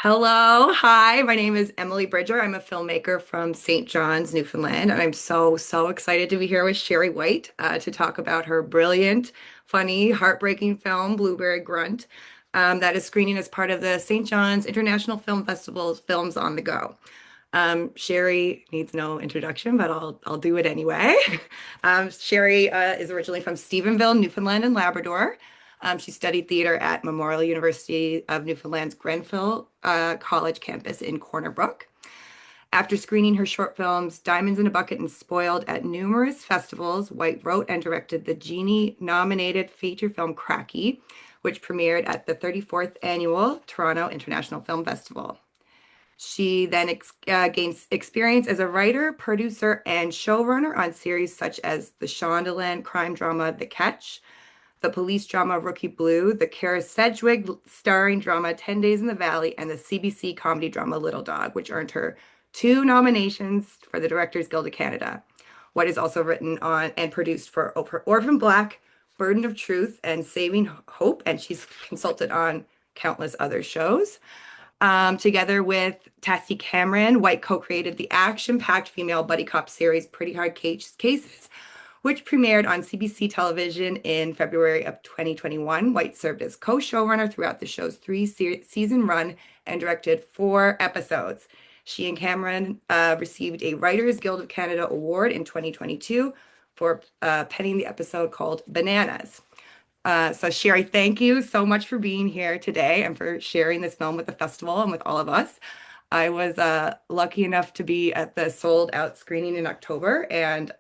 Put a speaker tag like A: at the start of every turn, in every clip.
A: Hello, hi. My name is Emily Bridger. I'm a filmmaker from St. John's, Newfoundland, and I'm so excited to be here with Sherry White to talk about her brilliant, funny, heartbreaking film, Blueberry Grunt, that is screening as part of the St. John's International Film Festival's Films on the Go. Sherry needs no introduction, but I'll do it anyway. Sherry is originally from Stephenville, Newfoundland and Labrador. She studied theater at Memorial University of Newfoundland's Grenfell College campus in Corner Brook. After screening her short films Diamonds in a Bucket and Spoiled at numerous festivals, White wrote and directed the Genie-nominated feature film Cracky, which premiered at the 34th Annual Toronto International Film Festival. She then gains experience as a writer, producer, and showrunner on series such as the Shondaland crime drama The Catch, the police drama Rookie Blue, the Kara Sedgwick starring drama 10 Days in the Valley, and the CBC comedy drama Little Dog, which earned her two nominations for the Directors Guild of Canada. White is also written on and produced for Orphan Black, Burden of Truth, and Saving Hope, and she's consulted on countless other shows. Together with Tassie Cameron, White co-created the action-packed female buddy cop series Pretty Hard Cases, which premiered on CBC television in February of 2021. White served as co-showrunner throughout the show's three-season run and directed 4 episodes. She and Cameron received a Writers Guild of Canada award in 2022 for penning the episode called Bananas. So Sherry, thank you so much for being here today and for sharing this film with the festival and with all of us. I was lucky enough to be at the sold out screening in October, and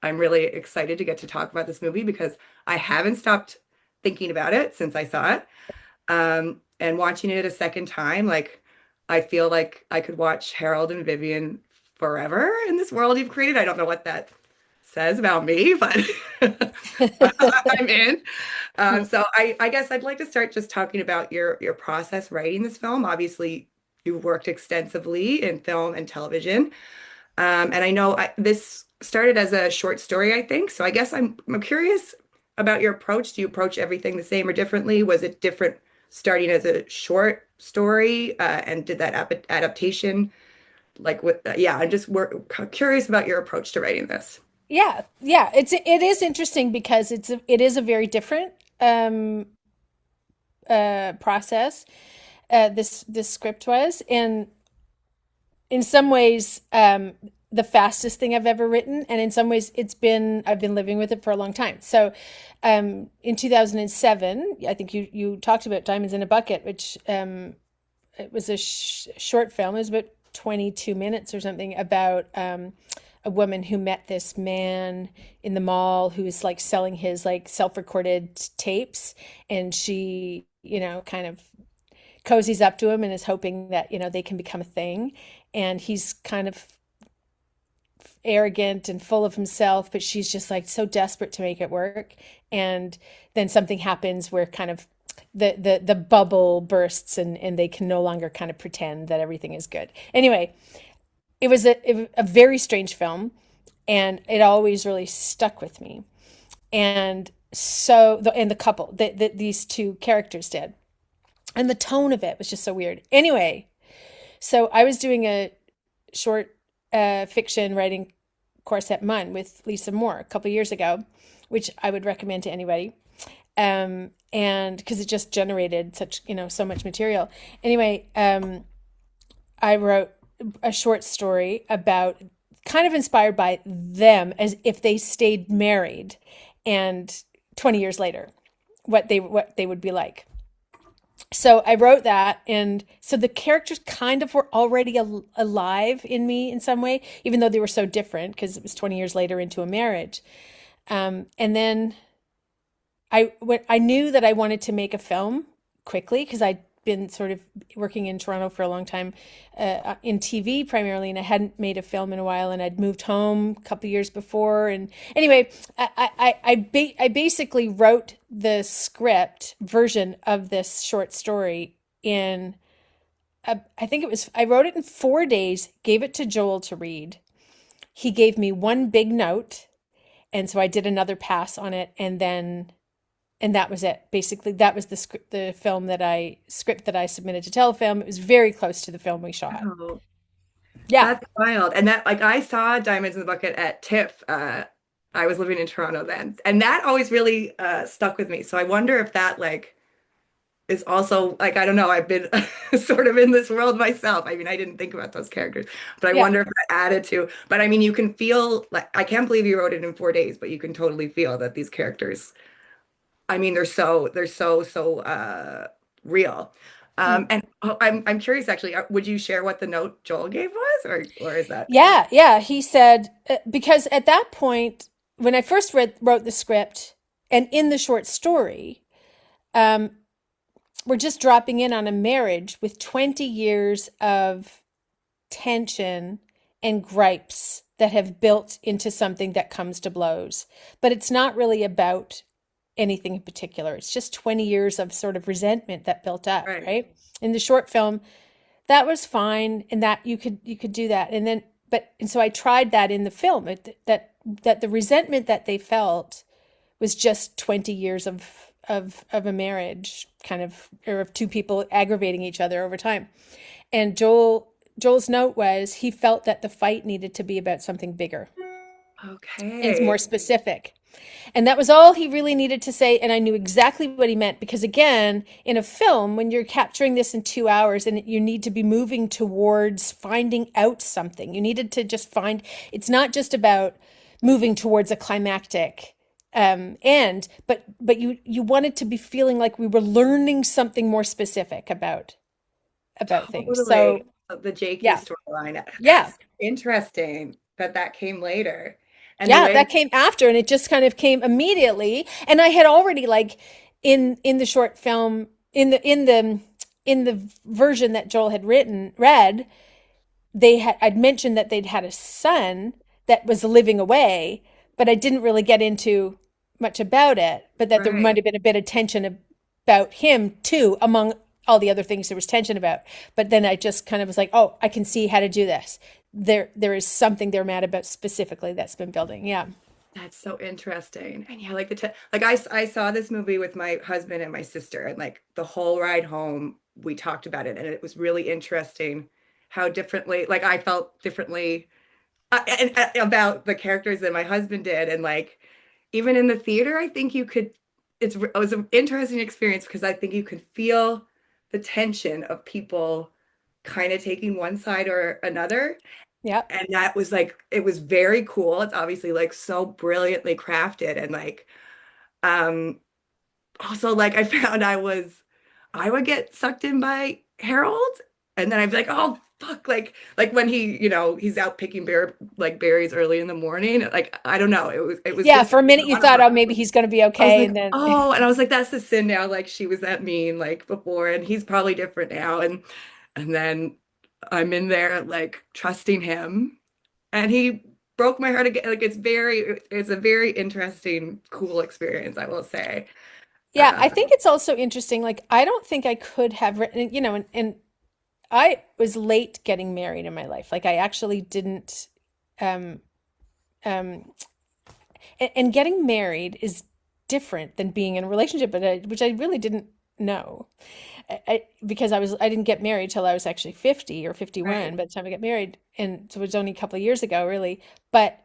A: I'm really excited to get to talk about this movie because I haven't stopped thinking about it since I saw it. And watching it a second time, like I feel like I could watch Harold and Vivian forever in this world you've created. I don't know what that says about me, but I'm in. So I guess I'd like to start just talking about your process writing this film. Obviously, you worked extensively in film and television, and I know this started as a short story, I think. So I guess I'm curious about your approach. Do you approach everything the same or differently? Was it different starting as a short story, and did that adaptation like what? Yeah, I'm just curious about your approach to writing this.
B: Yeah. It is interesting because it is a very different um, process. This script was, and in some ways, the fastest thing I've ever written, and in some ways, I've been living with it for a long time. So, in 2007, I think you talked about Diamonds in a Bucket, which it was a short film. It was about 22 minutes or something about a woman who met this man in the mall who was like selling his like self-recorded tapes, and she, kind of cozies up to him and is hoping that, they can become a thing. And he's kind of arrogant and full of himself, but she's just like so desperate to make it work. And then something happens where kind of the bubble bursts, and they can no longer kind of pretend that everything is good. Anyway, it was a very strange film, and it always really stuck with me. And so and the couple these two characters did, and the tone of it was just so weird. Anyway, so I was doing a short fiction writing course at MUN with Lisa Moore a couple years ago, which I would recommend to anybody. And because it just generated such, so much material. Anyway, I wrote a short story about, kind of inspired by them, as if they stayed married and 20 years later, what they would be like. So I wrote that, and so the characters kind of were already alive in me in some way, even though they were so different because it was 20 years later into a marriage. And then I knew that I wanted to make a film quickly because I'd been sort of working in Toronto for a long time, in TV primarily, and I hadn't made a film in a while, and I'd moved home a couple of years before. And anyway, I basically wrote the script version of this short story in, I think I wrote it in 4 days, gave it to Joel to read. He gave me one big note, and so I did another pass on it, and then and that was it. Basically, that was the film that I script that I submitted to Telefilm. It was very close to the film we shot.
A: Oh,
B: Yeah,
A: that's wild. And that, like, I saw Diamonds in the Bucket at TIFF. I was living in Toronto then, and that always really stuck with me. So I wonder if that like is also like, I don't know, I've been sort of in this world myself. I mean, I didn't think about those characters, but I
B: yeah,
A: wonder if that added to. But I mean, you can feel like, I can't believe you wrote it in 4 days, but you can totally feel that these characters, I mean, they're so real.
B: mm.
A: And I'm curious actually, would you share what the note Joel gave was, or is that
B: Yeah, yeah. He said because at that point, when I first wrote the script and in the short story, um, we're just dropping in on a marriage with 20 years of tension and gripes that have built into something that comes to blows. But it's not really about anything in particular. It's just 20 years of sort of resentment that built up,
A: right?
B: right? In the short film, that was fine and that you could do that. And then and so I tried that in the film that the resentment that they felt was just 20 years of a marriage kind of or of two people aggravating each other over time. And Joel's note was he felt that the fight needed to be about something bigger and more
A: Okay.
B: specific. And that was all he really needed to say. And I knew exactly what he meant because, again, in a film, when you're capturing this in 2 hours and you need to be moving towards finding out something, you needed to just find it's not just about moving towards a climactic end, but you wanted to be feeling like we were learning something more specific about things.
A: Totally.
B: So,
A: The Jakey
B: yeah,
A: storyline.
B: yeah.
A: That's interesting that that came later. And the
B: Yeah,
A: way,
B: that came after and it just kind of came immediately. And I had already like in the short film in the version that Joel had read, I'd mentioned that they'd had a son that was living away, but I didn't really get into much about it, but that there might
A: right.
B: have been a bit of tension about him too, among all the other things there was tension about. But then I just kind of was like, oh, I can see how to do this. There is something they're mad about specifically that's been building. Yeah.
A: That's so interesting. And yeah, like I saw this movie with my husband and my sister, and like the whole ride home, we talked about it, and it was really interesting how differently, like I felt differently about the characters than my husband did, and like even in the theater, I think you could. It was an interesting experience because I think you could feel the tension of people kind of taking one side or another,
B: Yep.
A: and that was like it was very cool. It's obviously like so brilliantly crafted, and like um also like I found I would get sucked in by Harold, and then I'd be like, oh fuck, like when he's out picking berries early in the morning, like I don't know, it was
B: Yeah.
A: just
B: For a minute, you
A: on a
B: thought,
A: run.
B: oh, maybe he's going to be
A: I was
B: okay.
A: like,
B: And then,
A: oh, and I was like, that's the sin now. Like she was that mean like before, and he's probably different now. And then I'm in there like trusting him, and he broke my heart again. Like it's a very interesting, cool experience, I will say.
B: yeah,
A: Uh,
B: I think it's also interesting. Like, I don't think I could have written, and I was late getting married in my life. Like, I actually didn't, um, um, and getting married is different than being in a relationship, which I really didn't know. Because I didn't get married till I was actually 50 or
A: right.
B: 51 by the time I got married. And so it was only a couple of years ago, really. But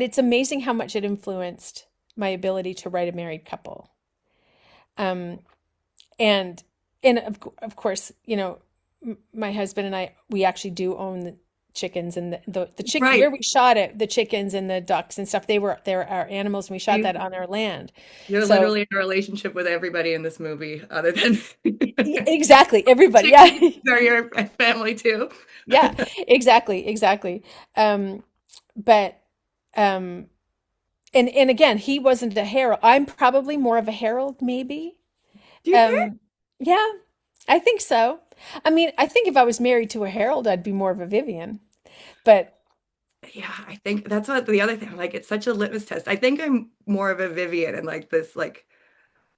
B: it's amazing how much it influenced my ability to write a married couple. Um, and of course, my husband and I, we actually do own the chickens and the chicken
A: Right.
B: where we shot it, the chickens and the ducks and stuff. They're our animals, and we shot
A: You,
B: that on our land.
A: you're
B: So
A: literally in a relationship with everybody in this movie, other than
B: exactly, everybody, yeah,
A: chickens are your family too.
B: yeah, exactly. Um, but um, and again, he wasn't a Harold. I'm probably more of a Harold, maybe.
A: Do you think?
B: Um, yeah, I think so. I mean, I think if I was married to a Harold, I'd be more of a Vivian. But
A: Yeah, I think that's what the other thing. Like, it's such a litmus test. I think I'm more of a Vivian, and like this, like,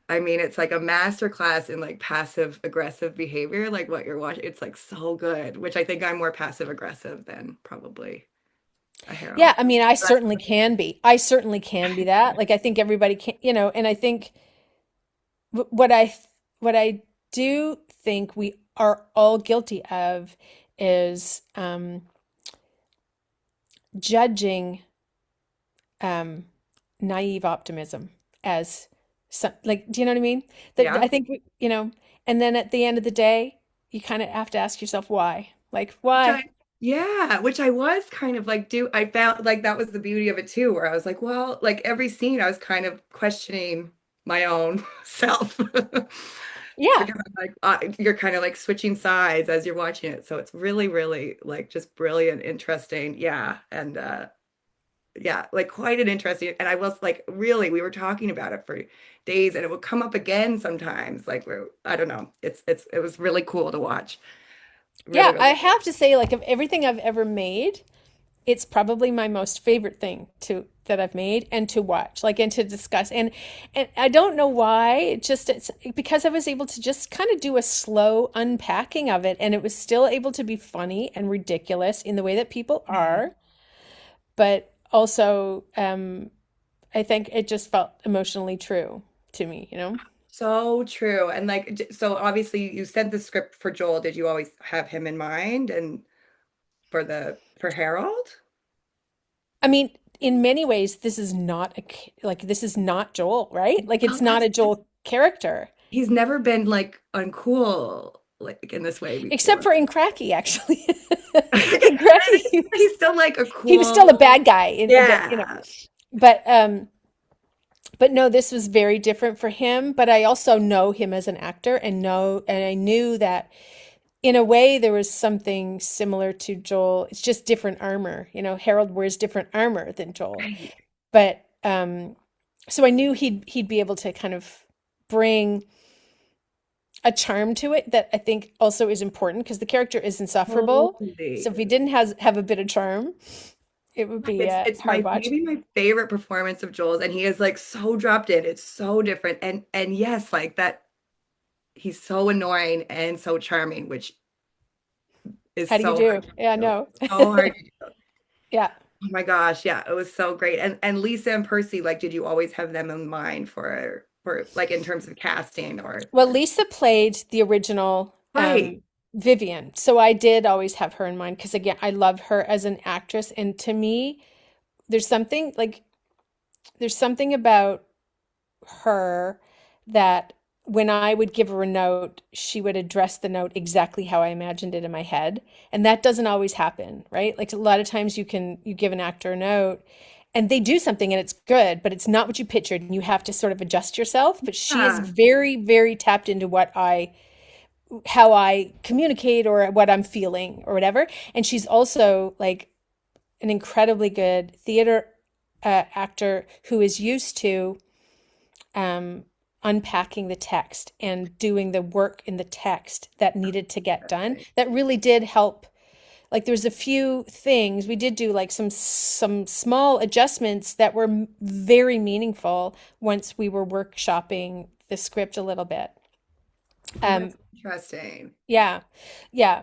A: I mean, it's like a master class in like passive aggressive behavior, like what you're watching. It's like so good, which I think I'm more passive aggressive than probably. a
B: Yeah,
A: Harold.
B: I mean, I certainly can be. I certainly can be that. Like I think everybody can, and I think what I do think we are all guilty of is judging um, naive optimism as some, like, do you know what I mean? That
A: Yeah.
B: I think and then at the end of the day, you kind of have to ask yourself why. Like,
A: Which
B: why?
A: I, yeah, which I was kind of like, I found like that was the beauty of it too, where I was like, well, like every scene I was kind of questioning my own self.
B: Yeah.
A: Because I'm like, you're kind of like switching sides as you're watching it. So it's really, really like just brilliant, interesting. Yeah. And yeah, like quite an interesting. And I was like, really, we were talking about it for days and it would come up again sometimes. Like we're, I don't know. It was really cool to watch. Really,
B: Yeah, I
A: really cool.
B: have to say, like, of everything I've ever made, it's probably my most favorite thing to that I've made and to watch, like, and to discuss. And I don't know why. It's because I was able to just kind of do a slow unpacking of it, and it was still able to be funny and ridiculous in the way that people are, but also I think it just felt emotionally true to me, you know?
A: So true. And like, so obviously you sent the script for Joel. Did you always have him in mind and for Harold?
B: I mean, in many ways, this is not like this is not Joel, right? Like
A: Oh,
B: it's not
A: that's
B: a Joel character,
A: he's never been like uncool like in this way
B: except
A: before.
B: for in Cracky, actually. In Cracky,
A: He's, he's still like a
B: he was still a
A: cool,
B: bad guy,
A: yeah.
B: But no, this was very different for him. But I also know him as an actor, and I knew that in a way there was something similar to Joel. It's just different armor. Harold wears different armor than Joel,
A: Right.
B: but so I knew he'd be able to kind of bring a charm to it that I think also is important because the character is insufferable. So
A: Totally.
B: if he didn't have a bit of charm, it would be
A: It's
B: hard
A: my
B: watch.
A: maybe my favorite performance of Joel's, and he is like so dropped in. It's so different, and yes, like that. He's so annoying and so charming, which is
B: How do you
A: so
B: do?
A: hard to
B: Yeah,
A: do.
B: no.
A: So hard to do.
B: Yeah.
A: Oh my gosh, yeah, it was so great. And Lisa and Percy, like, did you always have them in mind for like in terms of casting
B: Well,
A: or
B: Lisa played the original
A: right?
B: Vivian. So I did always have her in mind because again, I love her as an actress. And to me, there's something like there's something about her that when I would give her a note, she would address the note exactly how I imagined it in my head. And that doesn't always happen, right? Like a lot of times you give an actor a note and they do something and it's good, but it's not what you pictured and you have to sort of adjust yourself. But she is
A: Yeah.
B: very, very tapped into how I communicate or what I'm feeling or whatever. And she's also like an incredibly good theater actor who is used to um, unpacking the text and doing the work in the text that needed to get done. That really did help. Like there's a few things we did do, like some small adjustments that were very meaningful once we were workshopping the script a little bit.
A: Oh, that's
B: Um,
A: interesting.
B: yeah, yeah,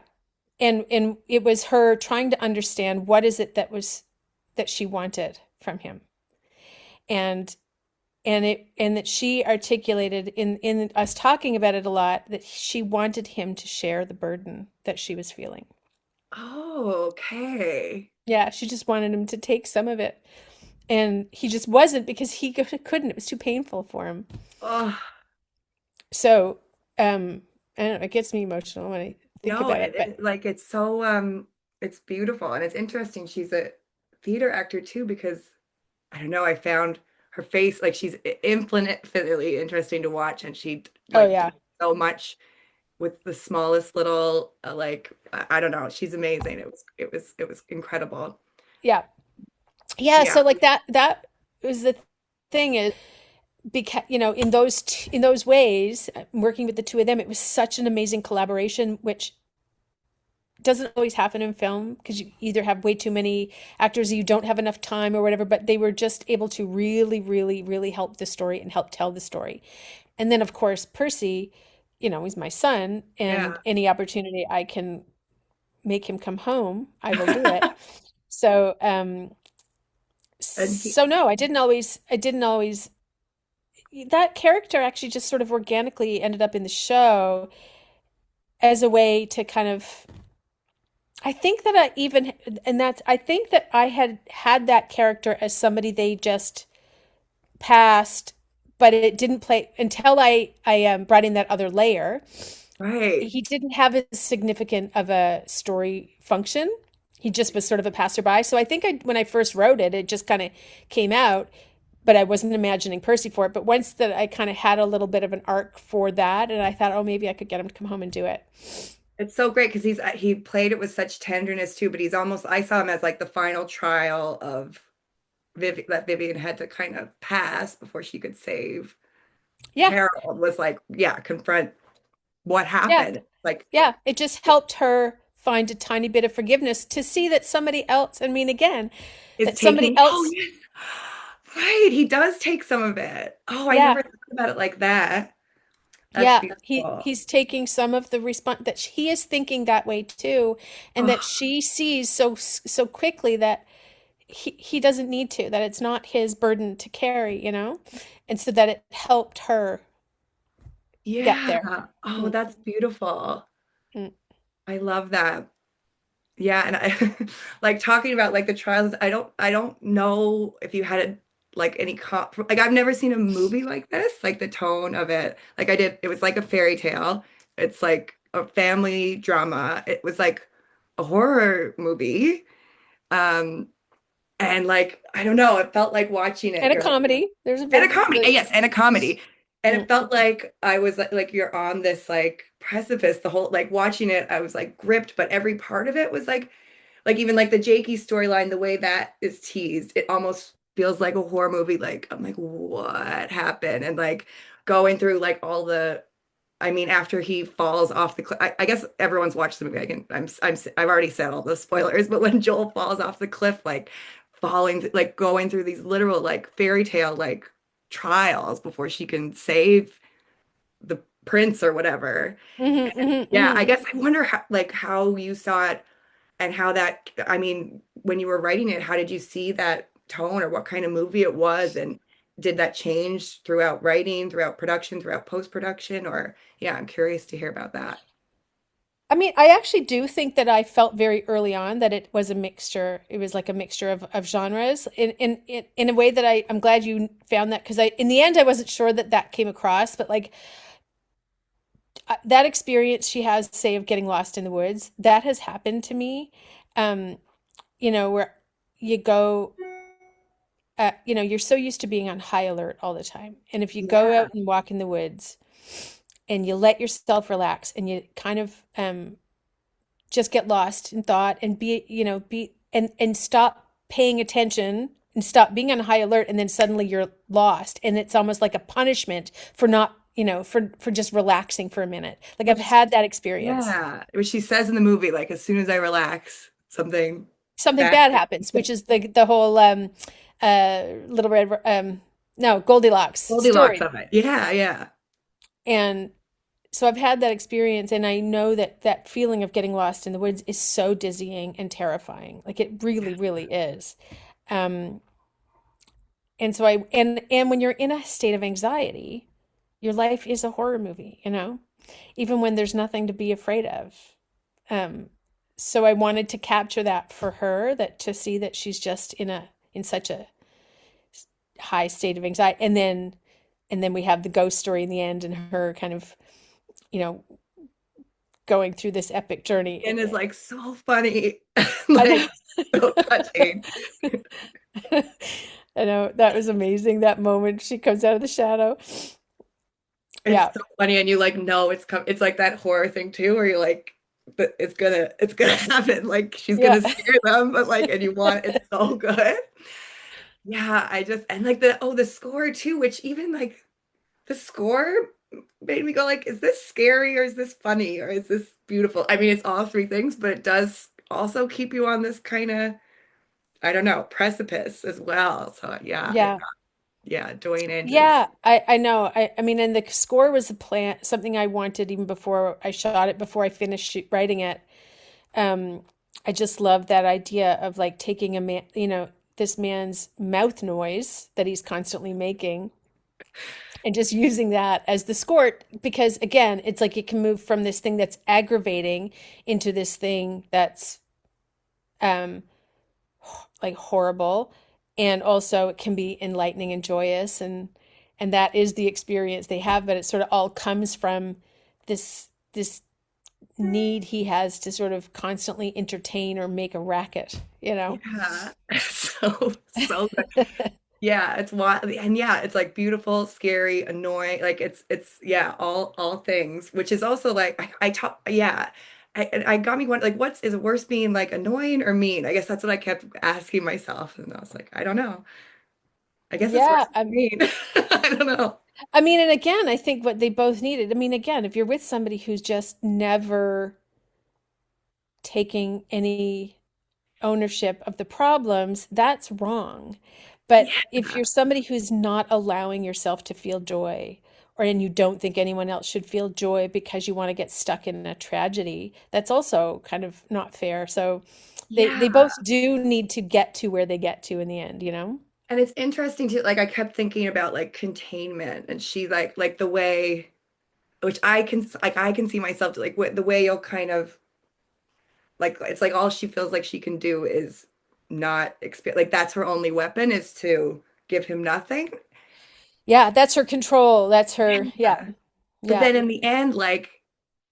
B: and it was her trying to understand what is it that she wanted from him, and and that she articulated in us talking about it a lot that she wanted him to share the burden that she was feeling.
A: Oh, okay.
B: Yeah, she just wanted him to take some of it. And he just wasn't because he couldn't. It was too painful for him.
A: Oh,
B: So, I don't know, it gets me emotional when I think
A: no,
B: about it. But
A: like it's so it's beautiful and it's interesting. She's a theater actor too because I don't know, I found her face like she's infinitely interesting to watch and she
B: oh
A: like
B: yeah,
A: did so much with the smallest little like I don't know, she's amazing. It was incredible.
B: yeah, yeah.
A: Yeah.
B: So like that was the thing is because in those ways, working with the two of them, it was such an amazing collaboration, which doesn't always happen in film because you either have way too many actors or you don't have enough time or whatever, but they were just able to really, really, really help the story and help tell the story. And then, of course, Percy, he's my son, and
A: Yeah.
B: any opportunity I can make him come home, I will do it. So,
A: And he,
B: so no, I didn't always, that character actually just sort of organically ended up in the show as a way to kind of, I think that I even, and that's, I think that I had that character as somebody they just passed, but it didn't play until I brought in that other layer.
A: right.
B: He didn't have as significant of a story function. He just was sort of a passerby. So I think when I first wrote it, it just kind of came out, but I wasn't imagining Percy for it. But once that I kind of had a little bit of an arc for that, and I thought, oh, maybe I could get him to come home and do it.
A: It's so great because he played it with such tenderness too, but he's almost I saw him as like the final trial of that Vivian had to kind of pass before she could save
B: Yeah,
A: Harold was like, yeah, confront what
B: yeah,
A: happened. Like
B: yeah. It just helped her find a tiny bit of forgiveness to see that somebody else, I mean, again,
A: is
B: that somebody
A: taking, oh
B: else,
A: yes. Right, he does take some of it. Oh, I
B: yeah,
A: never thought about it like that. That's
B: yeah, he
A: beautiful.
B: he's taking some of the response that he is thinking that way too, and that
A: Oh,
B: she sees so quickly that he doesn't need to, that it's not his burden to carry, and so that it helped her get there.
A: yeah. Oh,
B: Mm,
A: that's beautiful.
B: mm.
A: I love that. Yeah, and I like talking about like the trials. I don't know if you had like any like I've never seen a movie like this, like the tone of it. Like I did, it was like a fairy tale. It's like a family drama. It was like a horror movie. Um, and like I don't know, it felt like watching it.
B: And a
A: You're
B: comedy. There's a
A: and
B: bit
A: a
B: of
A: comedy,
B: the
A: yes, and a comedy. And it
B: mm,
A: felt like I was like you're on this like precipice the whole like watching it, I was like gripped, but every part of it was like even like the Jakey storyline, the way that is teased, it almost feels like a horror movie. Like I'm like, what happened? And like going through like all the, I mean, after he falls off the cliff, I guess everyone's watched the movie. I've already said all the spoilers, but when Joel falls off the cliff, like falling, like going through these literal like fairy tale like trials before she can save the prince or whatever.
B: mhm, mhm,
A: Yeah, I
B: mhm.
A: guess I wonder how you saw it and how that, I mean, when you were writing it, how did you see that tone or what kind of movie it was? And did that change throughout writing, throughout production, throughout post-production? Or, yeah, I'm curious to hear about that.
B: I mean, I actually do think that I felt very early on that it was a mixture. It was like a mixture of genres in a way that I'm glad you found that, because in the end I wasn't sure that that came across, but like that experience she has, say, of getting lost in the woods, that has happened to me. Um, where you go, you're so used to being on high alert all the time. And if you go
A: Yeah.
B: out and walk in the woods and you let yourself relax and you kind of just get lost in thought and and stop paying attention and stop being on high alert, and then suddenly you're lost, and it's almost like a punishment for not, for just relaxing for a minute. Like I've
A: Which,
B: had that experience.
A: yeah, which she says in the movie, like as soon as I relax, something
B: Something
A: bad.
B: bad happens, which is the whole Little Red, no, Goldilocks
A: Goldilocks
B: story.
A: of it. Yeah, yeah.
B: And so I've had that experience, and I know that that feeling of getting lost in the woods is so dizzying and terrifying. Like it really, really is. Um, and so and when you're in a state of anxiety, your life is a horror movie, even when there's nothing to be afraid of. Um, so I wanted to capture that for her, that to see that she's just in such a high state of anxiety, and then we have the ghost story in the end, and her kind of, you know, going through this epic
A: And
B: journey.
A: is like so funny,
B: I
A: like so
B: know.
A: touching.
B: I know that was amazing. That moment she comes out of the shadow.
A: It's
B: Yeah,
A: so funny, and you like know it's like that horror thing too, where you're like, but it's gonna happen. Like she's
B: yeah.
A: gonna scare them, but like, and you want it's so good. Yeah, I just and like the score too, which even like the score made me go like, is this scary or is this funny or is this beautiful? I mean, it's all three things, but it does also keep you on this kind of, I don't know, precipice as well. So yeah,
B: Yeah.
A: yeah, Dwayne Andrews.
B: Yeah, I know. I mean, and the score was a something I wanted even before I shot it, before I finished writing it. Um, I just love that idea of like taking a man, this man's mouth noise that he's constantly making and just using that as the skort because again, it's like it can move from this thing that's aggravating into this thing that's um like horrible, and also it can be enlightening and joyous, and that is the experience they have, but it sort of all comes from this need he has to sort of constantly entertain or make a racket, you know?
A: Yeah. So good. Yeah, it's wild. And yeah, it's like beautiful, scary, annoying. Like it's yeah, all things, which is also like I talk yeah. I got me one like what's is it worse being like annoying or mean? I guess that's what I kept asking myself. And I was like, I don't know. I guess it's
B: Yeah,
A: worse being mean. I don't know.
B: I mean, and again, I think what they both needed. I mean, again, if you're with somebody who's just never taking any ownership of the problems, that's wrong. But if
A: Yeah.
B: you're somebody who's not allowing yourself to feel joy, or and you don't think anyone else should feel joy because you want to get stuck in a tragedy, that's also kind of not fair. So they
A: Yeah.
B: both do need to get to where they get to in the end, you know?
A: And it's interesting too, like I kept thinking about like containment and she like the way which I can see myself like the way you'll kind of like it's like all she feels like she can do is not experience like that's her only weapon is to give him nothing.
B: Yeah, that's her control. That's her, yeah,
A: Yeah. But
B: yeah.
A: then in the end, like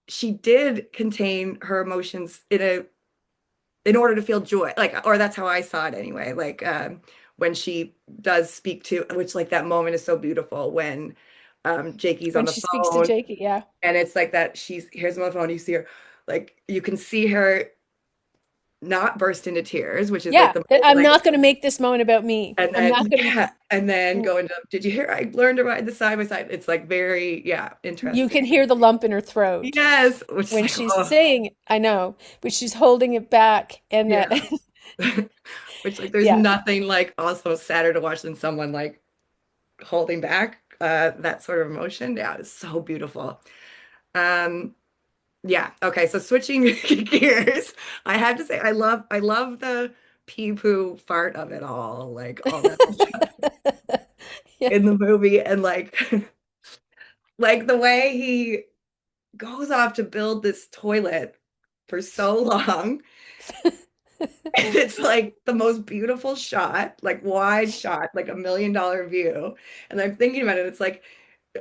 A: she did contain her emotions in order to feel joy. Like, or that's how I saw it anyway. Like when she does speak to which like that moment is so beautiful when Jakey's on
B: When
A: the
B: she speaks to
A: phone
B: Jakey, yeah.
A: and it's like that she's here's him on the phone, you see her like you can see her not burst into tears, which is like
B: Yeah,
A: the
B: I'm
A: like
B: not going to make this moment about me.
A: and
B: I'm
A: then
B: not going
A: yeah, and then go into did you hear I learned to ride the side by side. It's like very, yeah,
B: You
A: interesting.
B: can hear the lump in her throat
A: Yes, which is
B: when
A: like,
B: she's
A: oh
B: saying, I know, but she's holding it back. And
A: yeah.
B: that,
A: Which like there's
B: yeah,
A: nothing like also sadder to watch than someone like holding back that sort of emotion. Yeah, it's so beautiful. Um yeah, okay, so switching gears, I have to say I love the pee poo fart of it all, like all that stuff
B: yeah.
A: in the movie and like like the way he goes off to build this toilet for so long. And it's like the most beautiful shot, like wide shot, like $1 million view. And I'm thinking about it, it's like,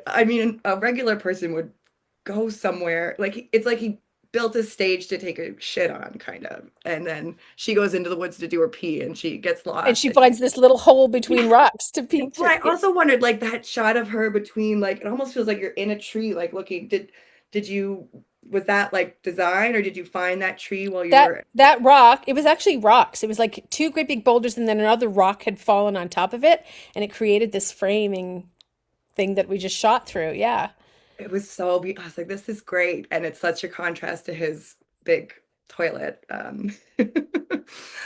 A: I mean, a regular person would go somewhere, like it's like he built a stage to take a shit on, kind of. And then she goes into the woods to do her pee and she gets
B: And
A: lost.
B: she finds this little hole between
A: Yeah.
B: rocks to peek
A: But
B: through.
A: I also wondered, like that shot of her between, like it almost feels like you're in a tree, like looking. Did you was that like design, or did you find that tree while you were?
B: That rock, it was actually rocks. It was like two great big boulders, and then another rock had fallen on top of it, and it created this framing thing that we just shot through. Yeah.
A: It was so I was like, this is great, and it's such a contrast to his big toilet.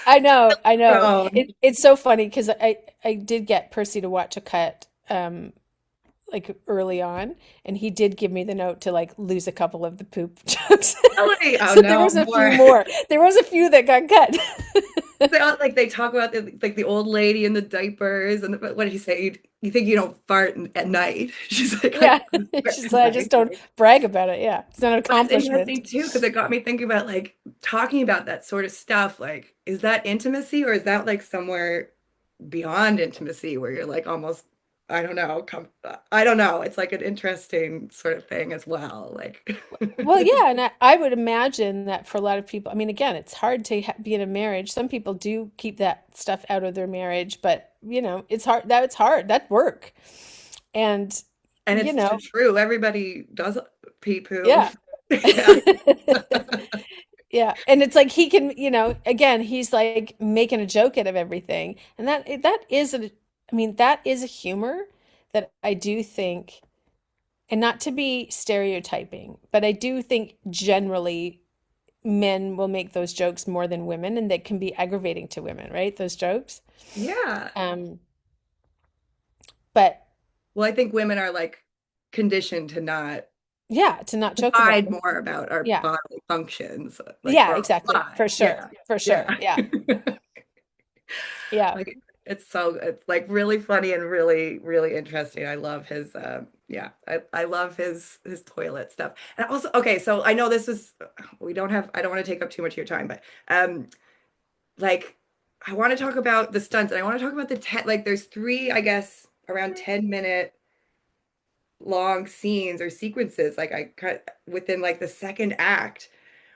B: I know, I know.
A: So,
B: It's so funny because I did get Percy to watch a cut like early on, and he did give me the note to like lose a couple of the poop jokes.
A: really, oh
B: So there
A: no,
B: was a few
A: more.
B: more. There was a few that got cut.
A: Like they talk about like the old lady in the diapers, and what did he say? You think you don't fart at night? She's like, I
B: Yeah.
A: don't fart
B: She's
A: at
B: like, I just
A: night.
B: don't brag about it. Yeah. It's not an
A: But it's
B: accomplishment.
A: interesting too, because it got me thinking about like talking about that sort of stuff. Like, is that intimacy or is that like somewhere beyond intimacy where you're like almost, I don't know, I don't know. It's like an interesting sort of thing as well. Like,
B: Well, yeah, and I would imagine that for a lot of people, I mean, again, it's hard to be in a marriage. Some people do keep that stuff out of their marriage, but it's hard. It's hard. That work. And
A: and
B: you
A: it's
B: know,
A: true. Everybody does pee poo.
B: yeah.
A: Yeah.
B: Yeah, and it's like he can, again, he's like making a joke out of everything. And that is I mean, that is a humor that I do think, and not to be stereotyping, but I do think generally men will make those jokes more than women, and they can be aggravating to women, right? Those jokes.
A: Yeah.
B: Um, but
A: Well, I think women are like conditioned to not.
B: Yeah, to not choke them up.
A: provide more about our
B: Yeah.
A: bodily functions, like
B: Yeah,
A: for our
B: exactly. For
A: lives.
B: sure.
A: Yeah.
B: For sure.
A: Yeah.
B: Yeah. Yeah.
A: Like it's like really funny and really, really interesting. I love his yeah, I love his toilet stuff. And also, okay, so I know this is we don't have I don't want to take up too much of your time, but like I want to talk about the stunts and I want to talk about the ten like there's three, I guess, around 10-minute long scenes or sequences like I cut within like the second act,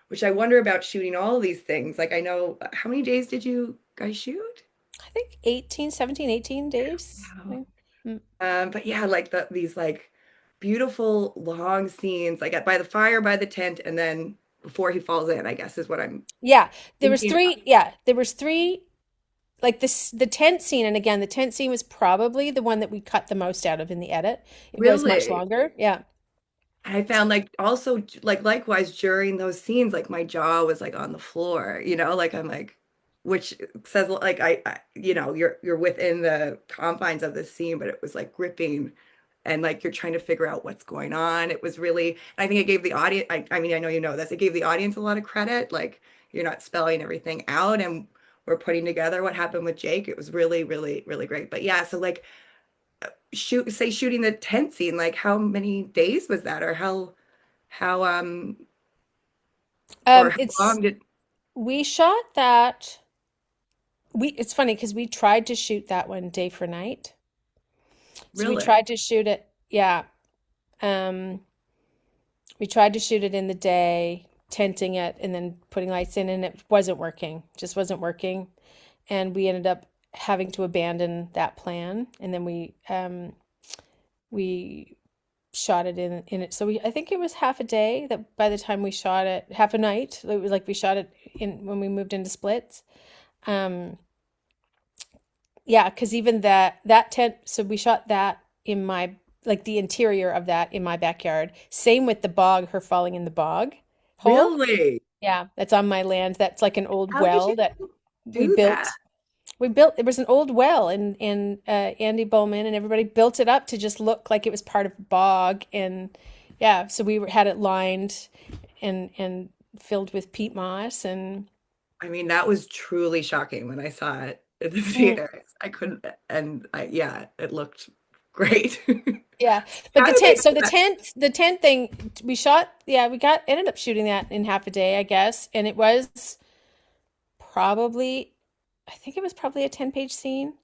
A: which I wonder about shooting all of these things. Like I know how many days did you guys shoot?
B: I think 18, 17, 18 days. I
A: Wow.
B: think. Mm.
A: But yeah, like these like beautiful long scenes, like by the fire, by the tent, and then before he falls in, I guess is what I'm
B: Yeah, there was
A: thinking.
B: three. Yeah, there was three. Like this, the tent scene, and again, the tent scene was probably the one that we cut the most out of in the edit. It was much
A: Really?
B: longer. Yeah.
A: And I found like also like likewise during those scenes, like my jaw was like on the floor, like I'm like, which says like you're within the confines of the scene, but it was like gripping and like you're trying to figure out what's going on. It was really, I think it gave the audience, I mean, I know you know this, it gave the audience a lot of credit. Like you're not spelling everything out and we're putting together what happened with Jake. It was really, really, really great. But yeah, so like shooting the tent scene, like how many days was that or how or how
B: It's
A: long did
B: we shot that. It's funny because we tried to shoot that one day for night. So we
A: really?
B: tried to shoot it. Yeah. Um, we tried to shoot it in the day, tenting it, and then putting lights in, and it wasn't working. Just wasn't working, and we ended up having to abandon that plan. And then we shot it in it. So I think it was half a day that by the time we shot it, half a night. It was like we shot it in when we moved into splits. Um, yeah, because even that tent, so we shot that in my like the interior of that in my backyard. Same with the bog, her falling in the bog hole.
A: Really?
B: Yeah, that's on my land. That's like an old
A: How did
B: well
A: you
B: that we
A: do that?
B: built. We built it was an old well, and Andy Bowman and everybody built it up to just look like it was part of a bog. And yeah, so had it lined and filled with peat moss and
A: I mean, that was truly shocking when I saw it at the
B: mm,
A: theaters. I couldn't, and yeah, it looked great.
B: yeah. But
A: How did they do
B: the
A: that?
B: tent thing we shot. Yeah, we got ended up shooting that in half a day, I guess, and it was probably I think it was probably a 10-page scene.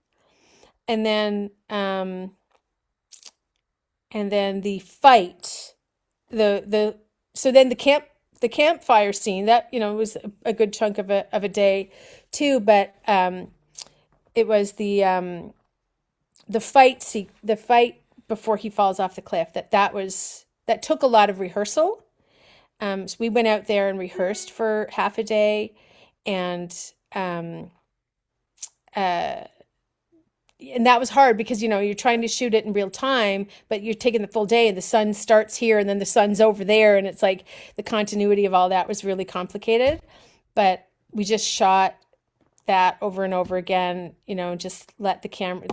B: And then the fight the so then the campfire scene that was a good chunk of a day too, but it was the fight before he falls off the cliff that took a lot of rehearsal. So we went out there and rehearsed for half a day, and um, uh, and that was hard because you're trying to shoot it in real time, but you're taking the full day and the sun starts here and then the sun's over there, and it's like the continuity of all that was really complicated. But we just shot that over and over again, just let the camera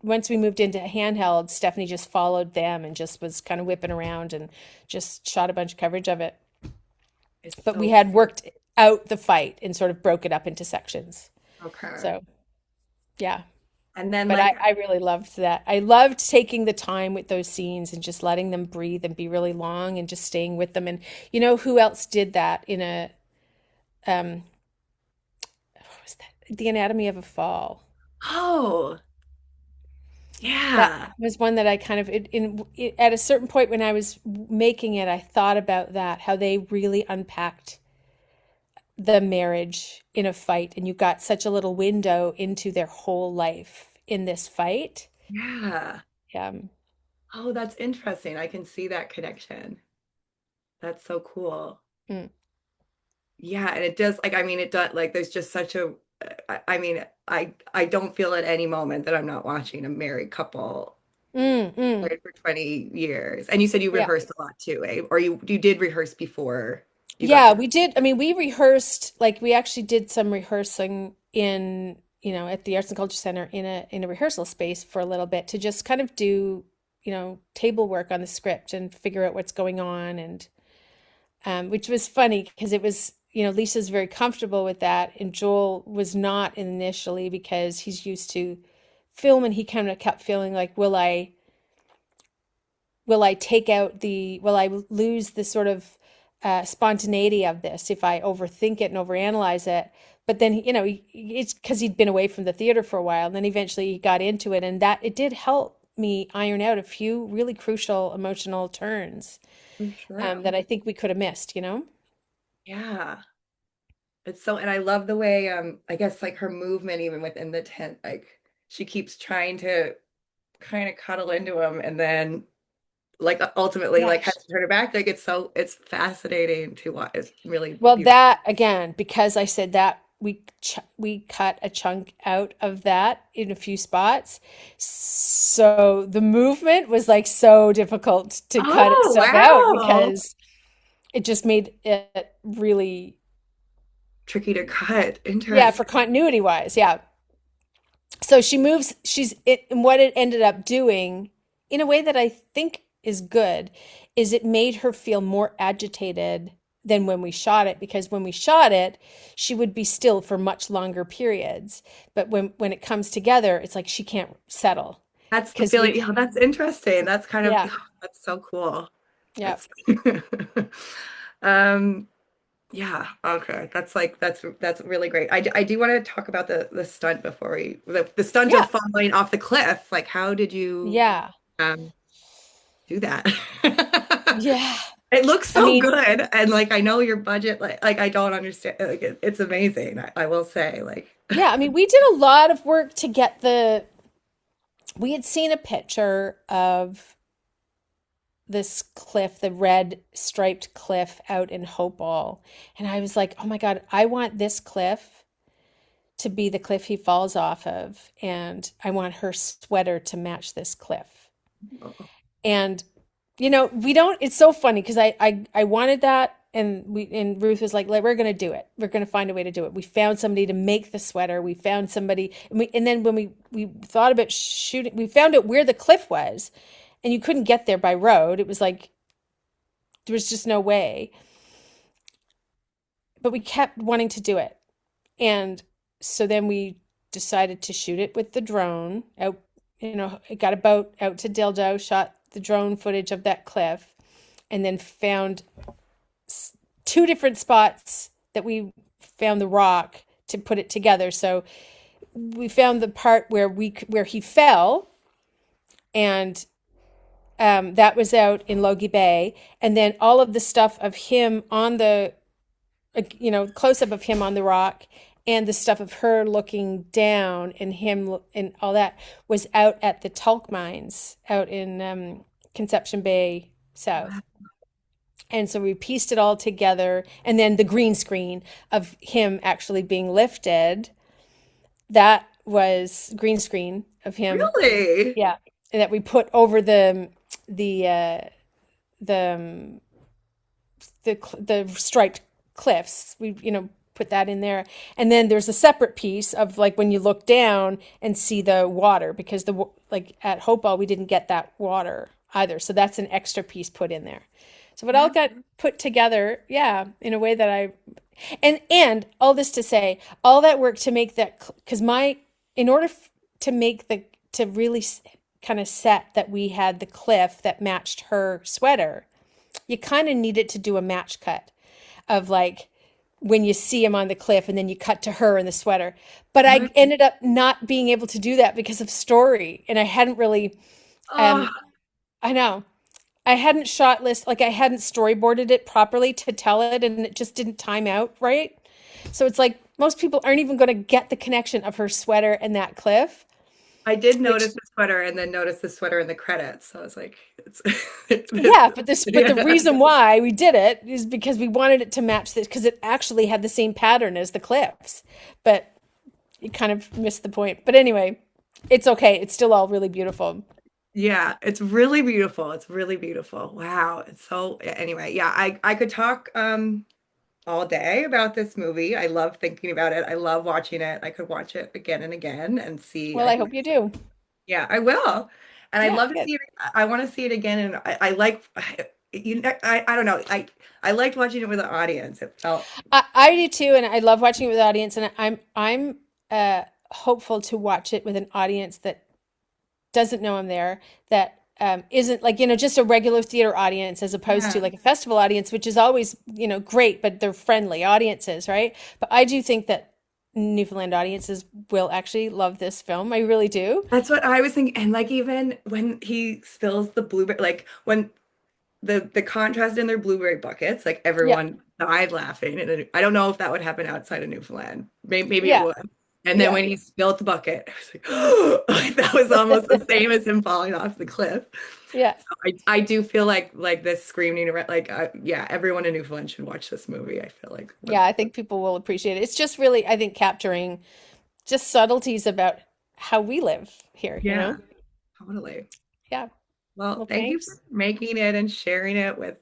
B: once we moved into handheld, Stephanie just followed them and just was kind of whipping around and just shot a bunch of coverage of it.
A: It's
B: But we
A: so
B: had worked out the fight and sort of broke it up into sections.
A: okay.
B: So yeah.
A: And then
B: But
A: like,
B: I really loved that. I loved taking the time with those scenes and just letting them breathe and be really long and just staying with them. And who else did that in um what was that? The Anatomy of a Fall.
A: oh,
B: That
A: yeah.
B: was one that I kind of at a certain point when I was making it, I thought about that, how they really unpacked the marriage in a fight, and you got such a little window into their whole life in this fight.
A: Yeah.
B: Um,
A: Oh, that's interesting. I can see that connection. That's so cool.
B: mm,
A: Yeah, and it does like I mean it does like there's just such a I mean I don't feel at any moment that I'm not watching a married couple
B: mm.
A: married for 20 years. And you said you
B: Yeah.
A: rehearsed a lot too, eh? Or you did rehearse before you got
B: Yeah,
A: to
B: we did. I mean, we rehearsed, like we actually did some rehearsing at the Arts and Culture Center in a rehearsal space for a little bit to just kind of do table work on the script and figure out what's going on, and which was funny because it was, Lisa's very comfortable with that, and Joel was not initially because he's used to film, and he kind of kept feeling like, will I lose the sort of spontaneity of this if I overthink it and overanalyze it? But then, it's because he'd been away from the theater for a while, and then eventually he got into it, and that it did help me iron out a few really crucial emotional turns
A: For sure.
B: that I think we could have missed.
A: Yeah. It's so, and I love the way, I guess like her movement even within the tent, like she keeps trying to kind of cuddle into him and then like ultimately
B: Yeah.
A: like has to turn it back. Like it's fascinating to watch. It's really
B: Well,
A: beautiful.
B: that again, because I said that we cut a chunk out of that in a few spots. So the movement was like so difficult to cut
A: Oh,
B: stuff out
A: wow.
B: because it just made it really,
A: Tricky to cut.
B: yeah, for
A: Interesting.
B: continuity wise, yeah. So she moves, she's it, and what it ended up doing in a way that I think is good is it made her feel more agitated than when we shot it, because when we shot it, she would be still for much longer periods. But when it comes together, it's like she can't settle
A: That's the
B: because
A: feeling.
B: we've,
A: Yeah, that's interesting. That's kind of,
B: yeah,
A: that's so cool.
B: yeah,
A: That's um yeah, okay. That's really great. I do want to talk about the stunt before the stunt of
B: yeah,
A: falling off the cliff. Like how did you
B: yeah,
A: um do that?
B: yeah.
A: It looks
B: I
A: so
B: mean,
A: good and like I know your budget like I don't understand like it's amazing. I will say like
B: yeah, I mean, we did a lot of work to get we had seen a picture of this cliff, the red striped cliff out in Hopewell. And I was like, oh my God, I want this cliff to be the cliff he falls off of. And I want her sweater to match this cliff. And, we don't, it's so funny because I wanted that. And Ruth was like, we're going to do it. We're going to find a way to do it. We found somebody to make the sweater. We found somebody. And then when we thought about shooting, we found out where the cliff was, and you couldn't get there by road. It was like, there was just no way. But we kept wanting to do it. And so then we decided to shoot it with the drone out, it got a boat out to Dildo, shot the drone footage of that cliff, and then found two different spots that we found the rock to put it together. So we found the part where he fell, and that was out in Logie Bay, and then all of the stuff of him on the close up of him on the rock, and the stuff of her looking down and him and all that was out at the talc mines out in Conception Bay South. And so we pieced it all together. And then the green screen of him actually being lifted, that was green screen of him.
A: really?
B: Yeah. And that we put over the the the striped cliffs. We put that in there, and then there's a separate piece of like when you look down and see the water, because like at Hopewell we didn't get that water either, so that's an extra piece put in there. So it all
A: Wow.
B: got put together, yeah, in a way that and all this to say, all that work to make that, because in order to make to really kind of set that we had the cliff that matched her sweater, you kind of needed to do a match cut of like when you see him on the cliff and then you cut to her in the sweater. But I
A: Right.
B: ended up not being able to do that because of story. And I hadn't really,
A: Oh,
B: um, I know, I hadn't shot list, like I hadn't storyboarded it properly to tell it, and it just didn't time out right. So it's like most people aren't even going to get the connection of her sweater and that cliff,
A: I did
B: which,
A: notice the sweater and then notice the sweater in the credits. So I was like, it's,
B: yeah, but the
A: yeah.
B: reason why we did it is because we wanted it to match this, because it actually had the same pattern as the cliffs. But you kind of missed the point. But anyway, it's okay. It's still all really beautiful.
A: Yeah, it's really beautiful. It's really beautiful. Wow. It's so anyway, yeah, I could talk all day about this movie. I love thinking about it. I love watching it. I could watch it again and again and see.
B: Well,
A: I
B: I
A: think
B: hope you do.
A: yeah, I will. And I'd
B: Yeah,
A: love to
B: good.
A: see I want to see it again, and I like I don't know. I liked watching it with the audience. It felt
B: I do too, and I love watching it with the audience, and I'm hopeful to watch it with an audience that doesn't know I'm there, that isn't like, just a regular theater audience as opposed to
A: yeah.
B: like a festival audience, which is always, great, but they're friendly audiences, right? But I do think that Newfoundland audiences will actually love this film. I really do.
A: That's what I was thinking. And like even when he spills the blueberry, like when the contrast in their blueberry buckets, like
B: Yeah.
A: everyone died laughing. And I don't know if that would happen outside of Newfoundland. Maybe it
B: Yeah.
A: would. And then
B: Yeah.
A: when he spilled the bucket, I was like, like that was almost the same as him falling off the cliff.
B: Yeah.
A: So I do feel like this screaming around, like yeah, everyone in Newfoundland should watch this movie. I feel like
B: Yeah, I think people will appreciate it. It's just really, I think, capturing just subtleties about how we live here, you
A: yeah,
B: know?
A: totally.
B: Yeah.
A: Well,
B: Well,
A: thank you for
B: thanks.
A: making it and sharing it with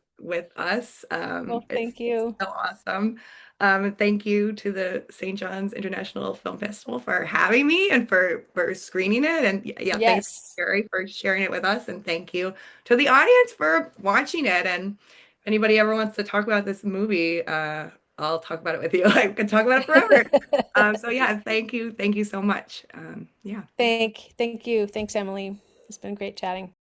A: us.
B: Well,
A: It's
B: thank you.
A: so awesome. And thank you to the St. John's International Film Festival for having me and for screening it. And yeah, thanks,
B: Yes.
A: Sherry, for sharing it with us. And thank you to the audience for watching it. And if anybody ever wants to talk about this movie, I'll talk about it with you. I can talk about it forever. So yeah, thank you so much. Yeah.
B: Thank you. Thanks, Emily. It's been great chatting.